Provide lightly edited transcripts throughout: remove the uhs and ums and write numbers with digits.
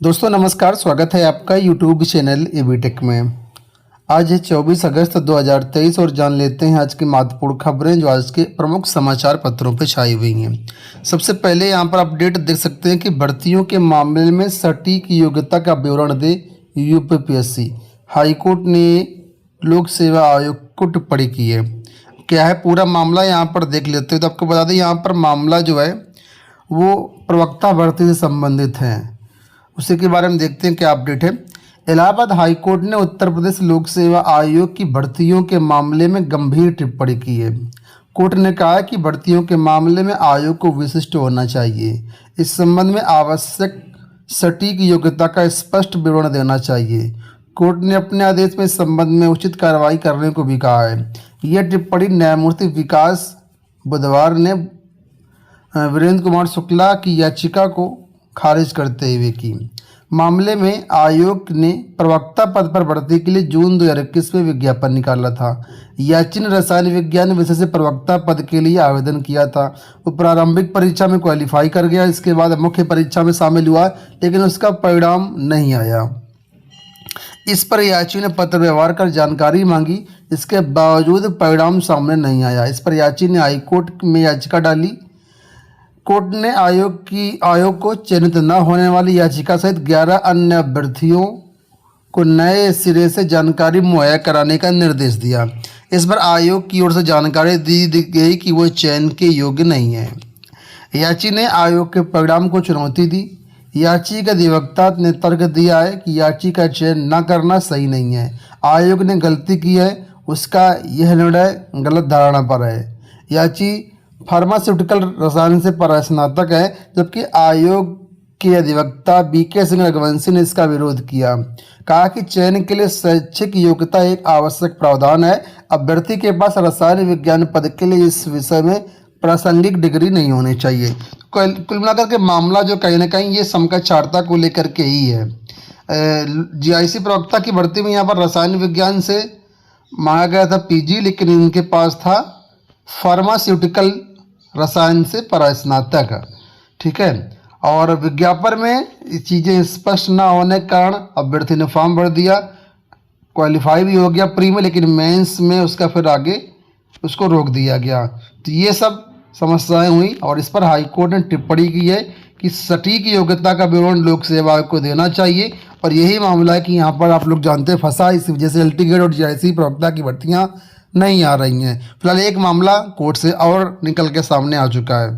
दोस्तों नमस्कार, स्वागत है आपका यूट्यूब चैनल एबीटेक में। आज है 24 अगस्त 2023 और जान लेते हैं आज की महत्वपूर्ण खबरें जो आज के प्रमुख समाचार पत्रों पर छाई हुई हैं। सबसे पहले यहां पर अपडेट देख सकते हैं कि भर्तियों के मामले में सटीक योग्यता का विवरण दे यूपीपीएससी। हाईकोर्ट ने लोक सेवा आयोग को टिप्पणी की है। क्या है पूरा मामला यहाँ पर देख लेते हैं। तो आपको बता दें यहाँ पर मामला जो है वो प्रवक्ता भर्ती से संबंधित है, उसी के बारे में देखते हैं क्या अपडेट है। इलाहाबाद हाईकोर्ट ने उत्तर प्रदेश लोक सेवा आयोग की भर्तियों के मामले में गंभीर टिप्पणी की है। कोर्ट ने कहा कि भर्तियों के मामले में आयोग को विशिष्ट होना चाहिए। इस संबंध में आवश्यक सटीक योग्यता का स्पष्ट विवरण देना चाहिए। कोर्ट ने अपने आदेश में इस संबंध में उचित कार्रवाई करने को भी कहा है। यह टिप्पणी न्यायमूर्ति विकास बुधवार ने वीरेंद्र कुमार शुक्ला की याचिका को खारिज करते हुए की। मामले में आयोग ने प्रवक्ता पद पर भर्ती के लिए जून 2021 में विज्ञापन निकाला था। याची ने रसायन विज्ञान विषय से प्रवक्ता पद के लिए आवेदन किया था। वो प्रारंभिक परीक्षा में क्वालिफाई कर गया, इसके बाद मुख्य परीक्षा में शामिल हुआ, लेकिन उसका परिणाम नहीं आया। इस पर याची ने पत्र व्यवहार कर जानकारी मांगी, इसके बावजूद परिणाम सामने नहीं आया। इस पर याची ने हाईकोर्ट में याचिका डाली। कोर्ट ने आयोग को चयनित न होने वाली याचिका सहित 11 अन्य अभ्यर्थियों को नए सिरे से जानकारी मुहैया कराने का निर्देश दिया। इस पर आयोग की ओर से जानकारी दी गई कि वो चयन के योग्य नहीं है। याची ने आयोग के परिणाम को चुनौती दी। याची के अधिवक्ता ने तर्क दिया है कि याची का चयन न करना सही नहीं है। आयोग ने गलती की है, उसका यह निर्णय गलत धारणा पर है। याची फार्मास्यूटिकल रसायन से परास्नातक है, जबकि आयोग के अधिवक्ता बीके सिंह रघुवंशी ने इसका विरोध किया। कहा कि चयन के लिए शैक्षिक योग्यता एक आवश्यक प्रावधान है। अभ्यर्थी के पास रसायन विज्ञान पद के लिए इस विषय में प्रासंगिक डिग्री नहीं होनी चाहिए। कुल मिलाकर के मामला जो कहीं ना कहीं ये समकक्षारता को लेकर के ही है। जीआईसी प्रवक्ता की भर्ती में यहाँ पर रसायन विज्ञान से मांगा गया था पीजी, लेकिन इनके पास था फार्मास्यूटिकल रसायन से परास्नातक। ठीक है, और विज्ञापन में चीज़ें स्पष्ट न होने के कारण अभ्यर्थी ने फॉर्म भर दिया, क्वालिफाई भी हो गया प्री में, लेकिन मेंस में उसका फिर आगे उसको रोक दिया गया। तो ये सब समस्याएं हुई और इस पर हाईकोर्ट ने टिप्पणी की है कि सटीक योग्यता का विवरण लोक सेवा आयोग को देना चाहिए। और यही मामला है कि यहाँ पर आप लोग जानते हैं फंसा, इस वजह से एल टी ग्रेड और जीआईसी प्रवक्ता की भर्तियाँ नहीं आ रही हैं। फिलहाल एक मामला कोर्ट से और निकल के सामने आ चुका है।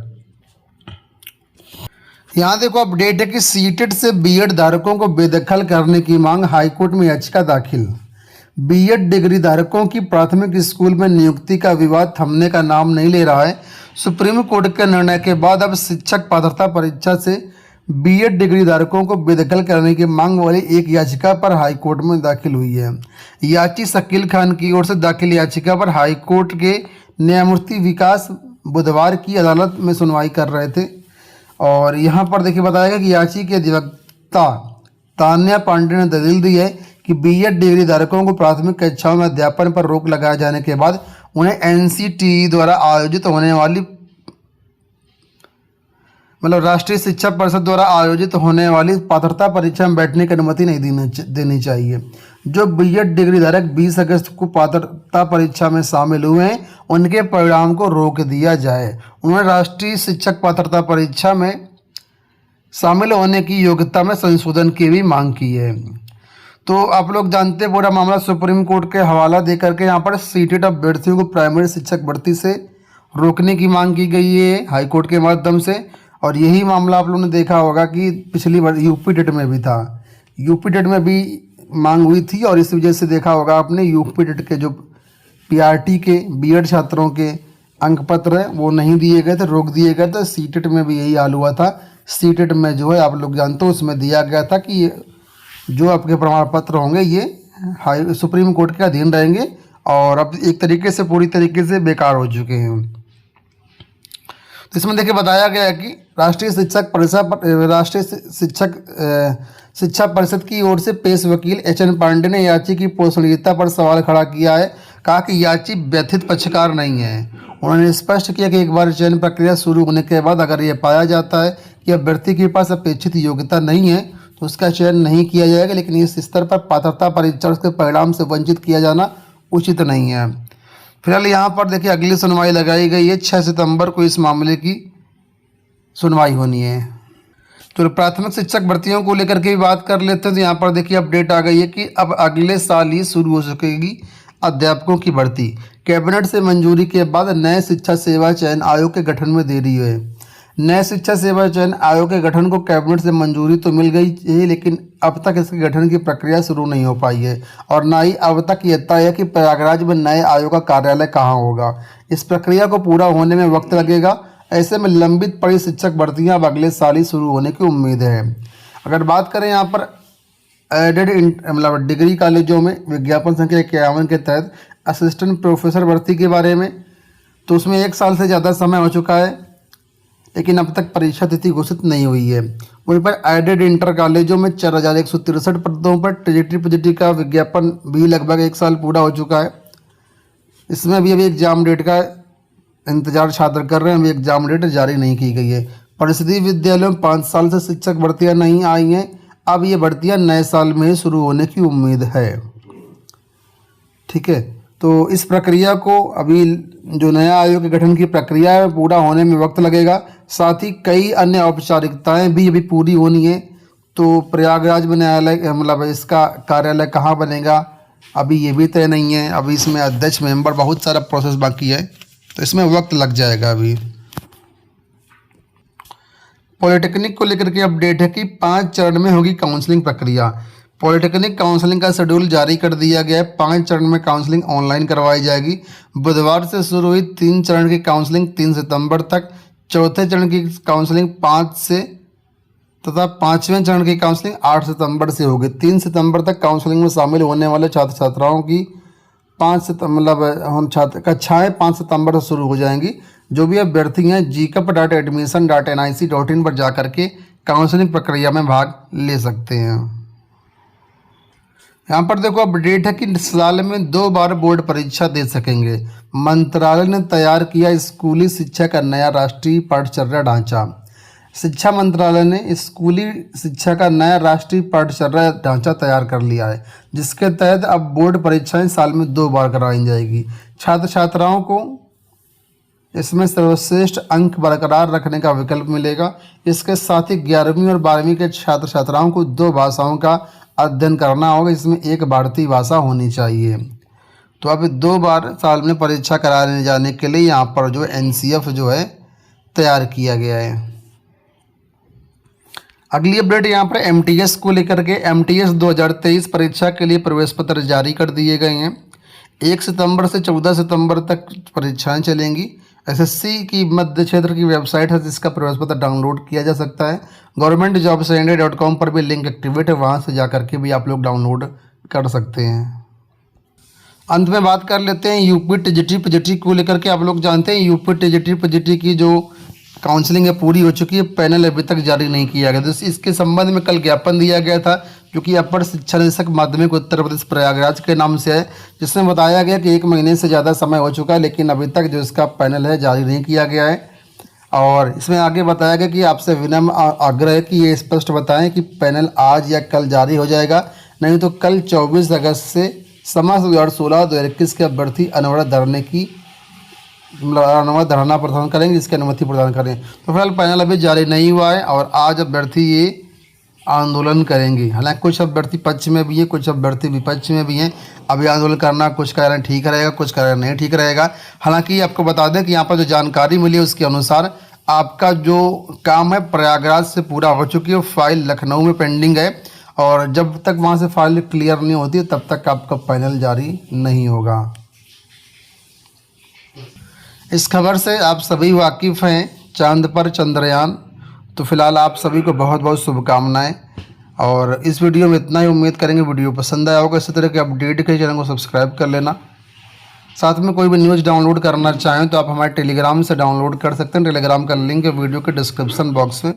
यहाँ देखो अपडेट है कि सीटेट से बीएड धारकों को बेदखल करने की मांग, हाईकोर्ट में याचिका दाखिल। बीएड डिग्री धारकों की प्राथमिक स्कूल में नियुक्ति का विवाद थमने का नाम नहीं ले रहा है। सुप्रीम कोर्ट के निर्णय के बाद अब शिक्षक पात्रता परीक्षा से बीएड डिग्री धारकों को बेदखल करने की मांग वाली एक याचिका पर हाईकोर्ट में दाखिल हुई है। याची शकील खान की ओर से दाखिल याचिका पर हाईकोर्ट के न्यायमूर्ति विकास बुधवार की अदालत में सुनवाई कर रहे थे। और यहाँ पर देखिए बताया गया कि याची के अधिवक्ता तान्या पांडे ने दलील दी है कि बीएड डिग्री धारकों को प्राथमिक कक्षाओं में अध्यापन पर रोक लगाए जाने के बाद उन्हें एनसीटीई द्वारा आयोजित होने वाली राष्ट्रीय शिक्षा परिषद द्वारा आयोजित होने वाली पात्रता परीक्षा में बैठने की अनुमति नहीं देनी चाहिए। जो बीएड डिग्री धारक 20 अगस्त को पात्रता परीक्षा में शामिल हुए हैं, उनके परिणाम को रोक दिया जाए। उन्होंने राष्ट्रीय शिक्षक पात्रता परीक्षा में शामिल होने की योग्यता में संशोधन की भी मांग की है। तो आप लोग जानते हैं पूरा मामला सुप्रीम कोर्ट के हवाला दे करके यहाँ पर सीटेट अभ्यर्थियों को प्राइमरी शिक्षक भर्ती से रोकने की मांग की गई है हाईकोर्ट के माध्यम से। और यही मामला आप लोगों ने देखा होगा कि पिछली बार यूपी टेट में भी था, यूपी टेट में भी मांग हुई थी और इस वजह से देखा होगा आपने यूपी टेट के जो पीआरटी के बीएड छात्रों के अंक पत्र हैं वो नहीं दिए गए थे, रोक दिए गए थे। सीटेट में भी यही हाल हुआ था। सीटेट में जो है आप लोग जानते हो उसमें दिया गया था कि जो आपके प्रमाण पत्र होंगे ये सुप्रीम कोर्ट के अधीन रहेंगे और अब एक तरीके से पूरी तरीके से बेकार हो चुके हैं। तो इसमें देखिए बताया गया है कि राष्ट्रीय शिक्षा परिषद की ओर से पेश वकील एचएन पांडे ने याची की पोषणीयता पर सवाल खड़ा किया है। कहा कि याची व्यथित पक्षकार नहीं है। उन्होंने स्पष्ट किया कि एक बार चयन प्रक्रिया शुरू होने के बाद अगर यह पाया जाता है कि अभ्यर्थी के पास अपेक्षित योग्यता नहीं है उसका चयन नहीं किया जाएगा, लेकिन इस स्तर पर पात्रता परीक्षा उसके परिणाम से वंचित किया जाना उचित नहीं है। फिलहाल यहाँ पर देखिए अगली सुनवाई लगाई गई है, 6 सितंबर को इस मामले की सुनवाई होनी है। तो प्राथमिक शिक्षक भर्तियों को लेकर के भी बात कर लेते हैं। तो यहाँ पर देखिए अपडेट आ गई है कि अब अगले साल ही शुरू हो सकेगी अध्यापकों की भर्ती। कैबिनेट से मंजूरी के बाद नए शिक्षा सेवा चयन आयोग के गठन में देरी है। नए शिक्षा सेवा चयन आयोग के गठन को कैबिनेट से मंजूरी तो मिल गई है, लेकिन अब तक इसके गठन की प्रक्रिया शुरू नहीं हो पाई है और ना ही अब तक ये तय है कि प्रयागराज में नए आयोग का कार्यालय कहाँ होगा। इस प्रक्रिया को पूरा होने में वक्त लगेगा। ऐसे में लंबित पड़ी शिक्षक भर्तियां अब अगले साल ही शुरू होने की उम्मीद है। अगर बात करें यहाँ पर एडेड मतलब डिग्री कॉलेजों में विज्ञापन संख्या 51 के तहत असिस्टेंट प्रोफेसर भर्ती के बारे में, तो उसमें 1 साल से ज़्यादा समय हो चुका है, लेकिन अब तक परीक्षा तिथि घोषित नहीं हुई है। वहीं पर एडेड इंटर कॉलेजों में 4163 पदों पर टीजीटी पीजीटी का विज्ञापन भी लगभग 1 साल पूरा हो चुका है। इसमें भी अभी एग्जाम डेट का इंतजार छात्र कर रहे हैं, अभी एग्जाम डेट जारी नहीं की गई है। परिषदीय विद्यालयों में 5 साल से शिक्षक भर्तियां नहीं आई हैं, अब ये भर्तियां नए साल में शुरू होने की उम्मीद है। ठीक है, तो इस प्रक्रिया को अभी जो नया आयोग के गठन की प्रक्रिया है पूरा होने में वक्त लगेगा। साथ ही कई अन्य औपचारिकताएं भी अभी पूरी होनी है। तो प्रयागराज में न्यायालय मतलब इसका कार्यालय कहाँ बनेगा अभी ये भी तय नहीं है। अभी इसमें अध्यक्ष मेंबर बहुत सारा प्रोसेस बाकी है, तो इसमें वक्त लग जाएगा। अभी पॉलिटेक्निक को लेकर के अपडेट है कि 5 चरण में होगी काउंसलिंग प्रक्रिया। पॉलिटेक्निक काउंसलिंग का शेड्यूल जारी कर दिया गया है। 5 चरण में काउंसलिंग ऑनलाइन करवाई जाएगी। बुधवार से शुरू हुई 3 चरण की काउंसलिंग 3 सितंबर तक, चौथे चरण की काउंसलिंग 5 से तथा 5वें चरण की काउंसलिंग 8 सितंबर से होगी। 3 सितंबर तक काउंसलिंग में शामिल होने वाले छात्र छात्राओं की 5 सितंबर मतलब हम छात्र कक्षाएँ 5 सितंबर से शुरू हो जाएंगी। जो भी अभ्यर्थी हैं gcup.admission.nic.in पर जाकर के काउंसलिंग प्रक्रिया में भाग ले सकते हैं। यहाँ पर देखो अपडेट है कि साल में 2 बार बोर्ड परीक्षा दे सकेंगे। मंत्रालय ने तैयार किया स्कूली शिक्षा का नया राष्ट्रीय पाठ्यचर्या ढांचा। शिक्षा मंत्रालय ने स्कूली शिक्षा का नया राष्ट्रीय पाठ्यचर्या ढांचा तैयार कर लिया है, जिसके तहत अब बोर्ड परीक्षाएं साल में 2 बार करवाई जाएगी। छात्र छात्राओं को इसमें सर्वश्रेष्ठ अंक बरकरार रखने का विकल्प मिलेगा। इसके साथ ही 11वीं और 12वीं के छात्र छात्राओं को 2 भाषाओं का अध्ययन करना होगा, इसमें एक भारतीय भाषा होनी चाहिए। तो अब 2 बार साल में परीक्षा कराने जाने के लिए यहाँ पर जो NCF जो है तैयार किया गया है। अगली अपडेट यहाँ पर MTS को लेकर के MTS 2023 परीक्षा के लिए प्रवेश पत्र जारी कर दिए गए हैं। 1 सितंबर से 14 सितंबर तक परीक्षाएं चलेंगी। SSC की मध्य क्षेत्र की वेबसाइट है जिसका प्रवेश पत्र डाउनलोड किया जा सकता है। governmentjobsindia.com पर भी लिंक एक्टिवेट है, वहाँ से जाकर के भी आप लोग डाउनलोड कर सकते हैं। अंत में बात कर लेते हैं यूपी टीजीटी पीजीटी को लेकर के। आप लोग जानते हैं यूपी टीजीटी पीजीटी की जो काउंसलिंग है पूरी हो चुकी है, पैनल अभी तक जारी नहीं किया गया। तो इसके संबंध में कल ज्ञापन दिया गया था, जो कि अपर शिक्षा निदेशक माध्यमिक उत्तर प्रदेश प्रयागराज के नाम से है, जिसमें बताया गया कि 1 महीने से ज़्यादा समय हो चुका है, लेकिन अभी तक जो इसका पैनल है जारी नहीं किया गया है। और इसमें आगे बताया गया कि आपसे विनम्र आग्रह है कि ये स्पष्ट बताएं कि पैनल आज या कल जारी हो जाएगा, नहीं तो कल 24 अगस्त से समाज 2016-2021 के अभ्यर्थी अनवरत धरने की अनवरत धरना प्रदान करेंगे, इसकी अनुमति प्रदान करें। तो फिलहाल पैनल अभी जारी नहीं हुआ है और आज अभ्यर्थी ये आंदोलन करेंगे। हालांकि कुछ अभ्यर्थी पक्ष में भी है, कुछ अभ्यर्थी विपक्ष में भी हैं। अभी आंदोलन करना कुछ कह रहे हैं ठीक रहेगा, कुछ कह रहे हैं नहीं ठीक रहेगा। हालांकि आपको बता दें कि यहाँ पर जो जानकारी मिली है उसके अनुसार आपका जो काम है प्रयागराज से पूरा हो चुकी है, फाइल लखनऊ में पेंडिंग है और जब तक वहाँ से फाइल क्लियर नहीं होती है तब तक आपका पैनल जारी नहीं होगा। इस खबर से आप सभी वाकिफ़ हैं, चांद पर चंद्रयान। तो फिलहाल आप सभी को बहुत बहुत शुभकामनाएं और इस वीडियो में इतना ही। उम्मीद करेंगे वीडियो पसंद आया होगा। इसी तरह के अपडेट के चैनल को सब्सक्राइब कर लेना। साथ में कोई भी न्यूज़ डाउनलोड करना चाहें तो आप हमारे टेलीग्राम से डाउनलोड कर सकते हैं। टेलीग्राम का लिंक है वीडियो के डिस्क्रिप्शन बॉक्स में।